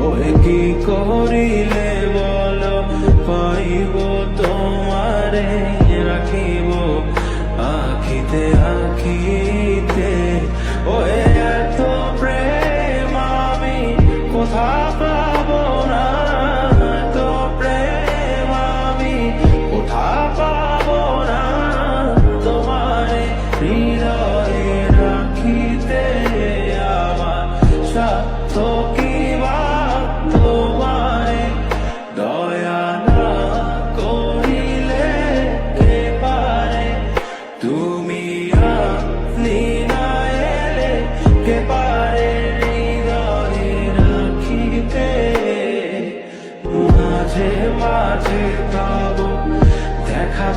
ওই কি করিলে বলো পাইব তোমারে রাখিব আখিতে আখিতে। ওই এত প্রেম আমি কোথা পাবো না, এত প্রেম আমি কোথা পাবো না, তোমারে হৃদয়ে রাখিতে আমার সাধ্য কি বা তোমারে দয়া না করিলে কে পারে, তুমি আপনি না এলে কে পারে হৃদয়ে রাখিতে। মাঝে মাঝে পাবো দেখা